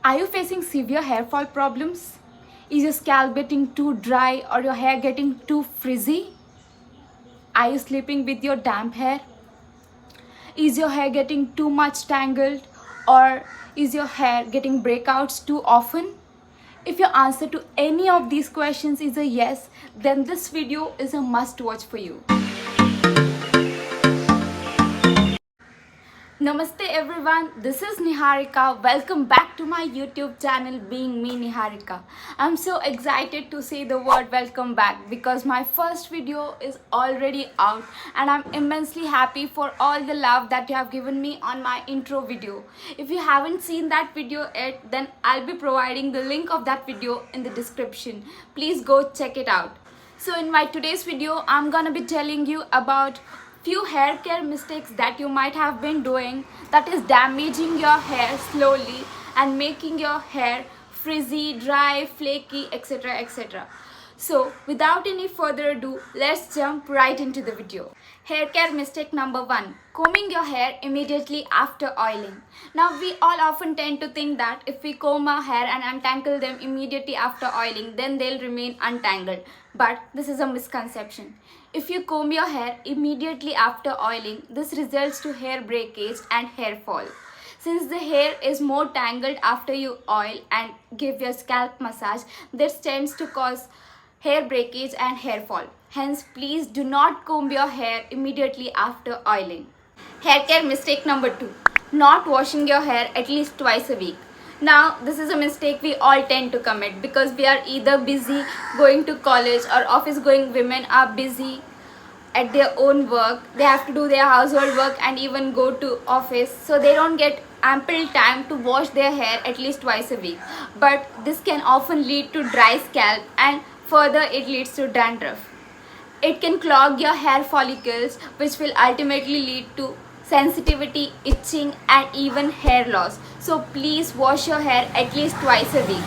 Are you facing severe hair fall problems? Is your scalp getting too dry or your hair getting too frizzy? Are you sleeping with your damp hair? Is your hair getting too much tangled or is your hair getting breakouts too often? If your answer to any of these questions is a yes, then this video is a must watch for you. Namaste everyone, this is Niharika. Welcome back to my YouTube channel being Me-Niharika. I'm so excited to say the word welcome back because my first video is already out and I'm immensely happy for all the love that you have given me on my intro video. If you haven't seen that video yet, then I'll be providing the link of that video in the description. Please go check it out. So in my today's video, I'm gonna be telling you about few hair care mistakes that you might have been doing that is damaging your hair slowly and making your hair frizzy, dry, flaky, etc. etc. So without any further ado, let's jump right into the video. Hair care mistake number 1. Combing your hair immediately after oiling. Now we all often tend to think that if we comb our hair and untangle them immediately after oiling, then they'll remain untangled. But this is a misconception. If you comb your hair immediately after oiling, this results to hair breakage and hair fall. Since the hair is more tangled after you oil and give your scalp massage, this tends to cause hair breakage and hair fall. Hence, please do not comb your hair immediately after oiling. Hair care mistake number 2. Not washing your hair at least twice a week. Now, this is a mistake we all tend to commit because we are either busy going to college or office going women are busy at their own work. They have to do their household work and even go to office, so they don't get ample time to wash their hair at least twice a week. But this can often lead to dry scalp and further it leads to dandruff. It can clog your hair follicles, which will ultimately lead to sensitivity, itching and even hair loss. So please wash your hair at least twice a week.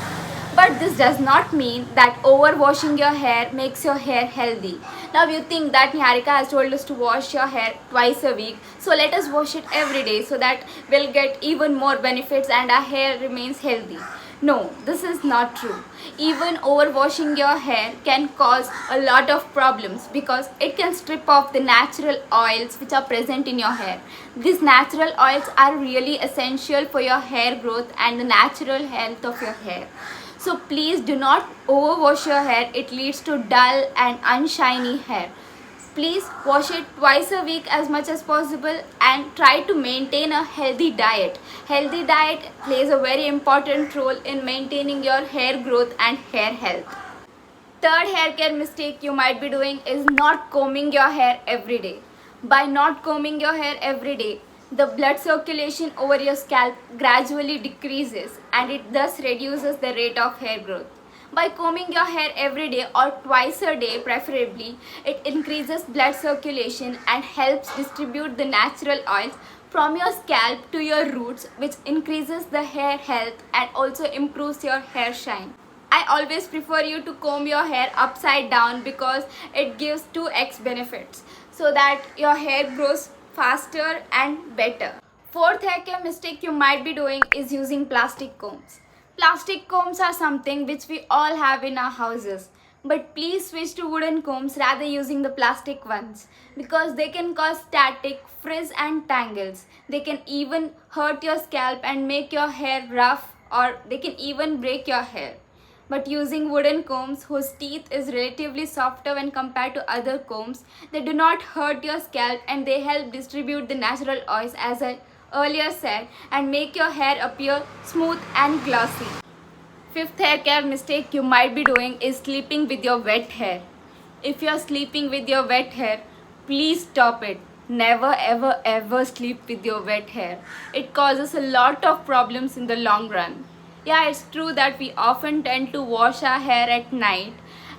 But this does not mean that overwashing your hair makes your hair healthy. Now you think that Niharika has told us to wash your hair twice a week, so let us wash it every day so that we'll get even more benefits and our hair remains healthy. No, this is not true. Even overwashing your hair can cause a lot of problems because it can strip off the natural oils which are present in your hair. These natural oils are really essential for your hair growth and the natural health of your hair. So please do not overwash your hair. It leads to dull and unshiny hair. Please wash it twice a week as much as possible and try to maintain a healthy diet. Healthy diet plays a very important role in maintaining your hair growth and hair health. Third hair care mistake you might be doing is not combing your hair every day. By not combing your hair every day, the blood circulation over your scalp gradually decreases and it thus reduces the rate of hair growth. By combing your hair every day or twice a day preferably, it increases blood circulation and helps distribute the natural oils from your scalp to your roots, which increases the hair health and also improves your hair shine. I always prefer you to comb your hair upside down because it gives 2x benefits so that your hair grows faster and better. Fourth hair care mistake you might be doing is using plastic combs. Plastic combs are something which we all have in our houses, but please switch to wooden combs rather using the plastic ones because they can cause static, frizz and tangles. They can even hurt your scalp and make your hair rough, or they can even break your hair. But using wooden combs whose teeth is relatively softer when compared to other combs, they do not hurt your scalp and they help distribute the natural oils as I earlier said and make your hair appear smooth and glossy. Fifth hair care mistake you might be doing is sleeping with your wet hair. If you are sleeping with your wet hair, please stop it. Never ever ever sleep with your wet hair. It causes a lot of problems in the long run. Yeah, it's true that we often tend to wash our hair at night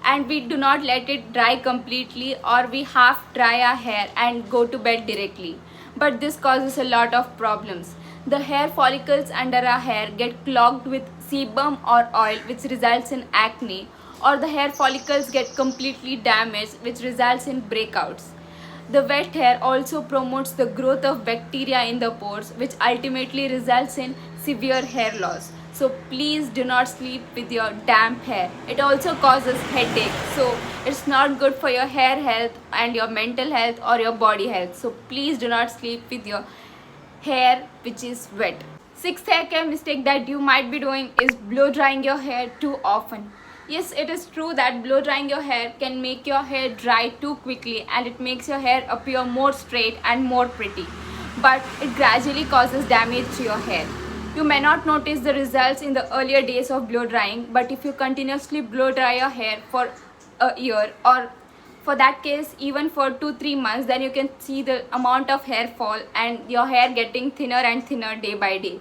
and we do not let it dry completely, or we half dry our hair and go to bed directly. But this causes a lot of problems. The hair follicles under our hair get clogged with sebum or oil, which results in acne, or the hair follicles get completely damaged, which results in breakouts. The wet hair also promotes the growth of bacteria in the pores, which ultimately results in severe hair loss. So please do not sleep with your damp hair. It also causes headache. So it's not good for your hair health and your mental health or your body health. So please do not sleep with your hair which is wet. Sixth hair care mistake that you might be doing is blow drying your hair too often. Yes, it is true that blow drying your hair can make your hair dry too quickly and it makes your hair appear more straight and more pretty. But it gradually causes damage to your hair. You may not notice the results in the earlier days of blow drying, but if you continuously blow dry your hair for a year, or for that case even for 2-3 months, then you can see the amount of hair fall and your hair getting thinner and thinner day by day.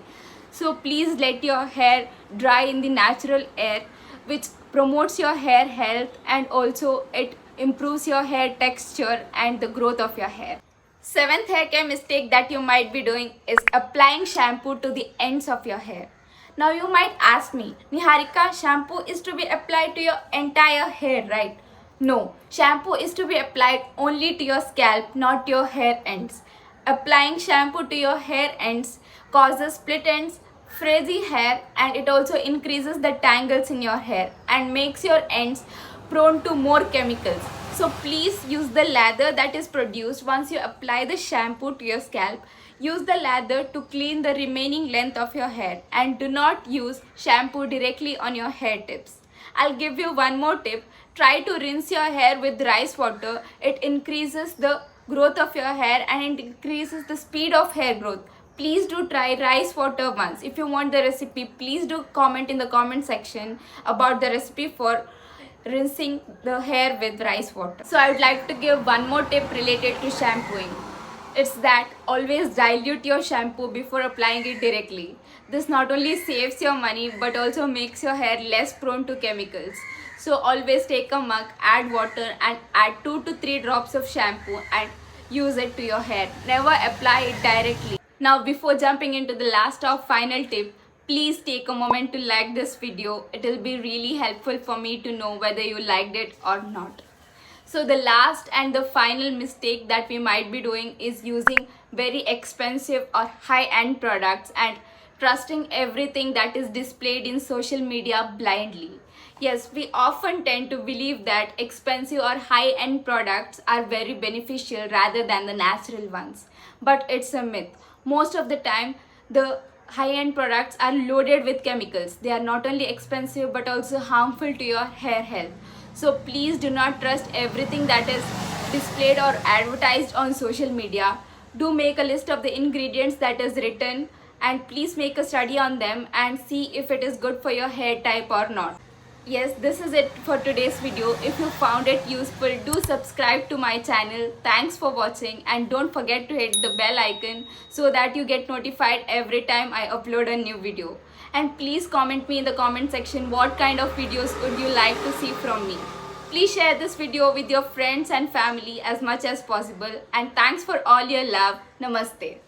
So please let your hair dry in the natural air, which promotes your hair health and also it improves your hair texture and the growth of your hair. Seventh hair care mistake that you might be doing is applying shampoo to the ends of your hair. Now you might ask me, Niharika, shampoo is to be applied to your entire hair, right? No, shampoo is to be applied only to your scalp, not your hair ends. Applying shampoo to your hair ends causes split ends, frizzy hair, and it also increases the tangles in your hair and makes your ends prone to more chemicals. So please use the lather that is produced once you apply the shampoo to your scalp. Use the lather to clean the remaining length of your hair and do not use shampoo directly on your hair tips. I'll give you one more tip. Try to rinse your hair with rice water. It increases the growth of your hair and it increases the speed of hair growth. Please do try rice water once. If you want the recipe, please do comment in the comment section about the recipe for rinsing the hair with rice water. So I would like to give one more tip related to shampooing. It's that always dilute your shampoo before applying it directly. This not only saves your money but also makes your hair less prone to chemicals. So always take a mug, add water and add 2 to 3 drops of shampoo and use it to your hair. Never apply it directly. Now before jumping into the last or final tip, please take a moment to like this video. It will be really helpful for me to know whether you liked it or not. So the last and the final mistake that we might be doing is using very expensive or high-end products and trusting everything that is displayed in social media blindly. Yes, we often tend to believe that expensive or high-end products are very beneficial rather than the natural ones. But it's a myth. Most of the time, the high-end products are loaded with chemicals. They are not only expensive but also harmful to your hair health. So please do not trust everything that is displayed or advertised on social media. Do make a list of the ingredients that is written and please make a study on them and see if it is good for your hair type or not. Yes, this is it for today's video. If you found it useful, do subscribe to my channel. Thanks for watching and don't forget to hit the bell icon so that you get notified every time I upload a new video. And please comment me in the comment section what kind of videos would you like to see from me. Please share this video with your friends and family as much as possible. And thanks for all your love. Namaste.